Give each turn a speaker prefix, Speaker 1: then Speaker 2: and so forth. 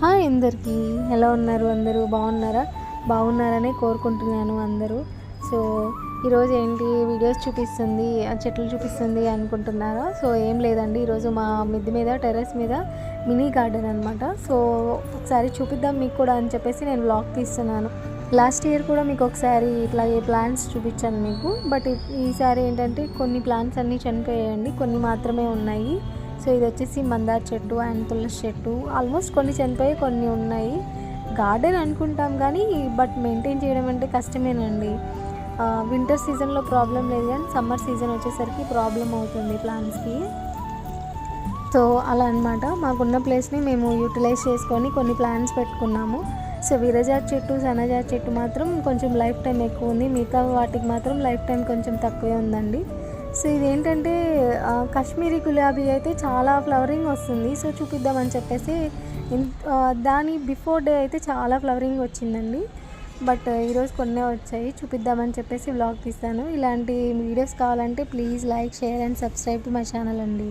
Speaker 1: Hi అందరికీ, ఎలా ఉన్నారు? అందరూ బాగున్నారా? బాగున్నారని కోరుకుంటున్నాను అందరూ. సో ఈరోజు ఏంటి వీడియోస్ చూపిస్తుంది, చెట్లు చూపిస్తుంది అనుకుంటున్నారా? సో ఏం లేదండి, ఈరోజు మా మిద్దె మీద టెర్రస్ మీద మినీ గార్డెన్ అనమాట. సో ఒకసారి చూపిద్దాం మీకు కూడా అని చెప్పేసి నేను వ్లాగ్ తీస్తున్నాను. లాస్ట్ ఇయర్ కూడా మీకు ఒకసారి ఇట్లాగే ప్లాంట్స్ చూపించాను మీకు, బట్ ఈసారి ఏంటంటే కొన్ని ప్లాంట్స్ అన్నీ చనిపోయాయండి, కొన్ని మాత్రమే ఉన్నాయి. సో ఇది వచ్చేసి మందార చెట్టు అండ్ తులసి చెట్టు, ఆల్మోస్ట్ కొన్ని చనిపోయి కొన్ని ఉన్నాయి. గార్డెన్ అనుకుంటాం కానీ బట్ మెయింటైన్ చేయడం అంటే కష్టమేనండి. వింటర్ సీజన్లో ప్రాబ్లం లేదు కానీ సమ్మర్ సీజన్ వచ్చేసరికి ప్రాబ్లం అవుతుంది ప్లాంట్స్కి. సో అలా అనమాట, మాకున్న ప్లేస్ని మేము యూటిలైజ్ చేసుకొని కొన్ని ప్లాంట్స్ పెట్టుకున్నాము. సో విరజాజి చెట్టు, సన్నజాజి చెట్టు మాత్రం కొంచెం లైఫ్ టైం ఎక్కువ ఉంది, మిగతా వాటికి మాత్రం లైఫ్ టైం కొంచెం తక్కువే ఉందండి. సో ఇదేంటంటే కాశ్మీరీ గులాబీ అయితే చాలా ఫ్లవరింగ్ వస్తుంది. సో చూపిద్దామని చెప్పేసి దాని బిఫోర్ డే అయితే చాలా ఫ్లవరింగ్ వచ్చిందండి, బట్ ఈరోజు కొన్నే వచ్చాయి. చూపిద్దామని చెప్పేసి వ్లాగ్ తీస్తాను. ఇలాంటి వీడియోస్ కావాలంటే please like, share and subscribe to my channel అండి.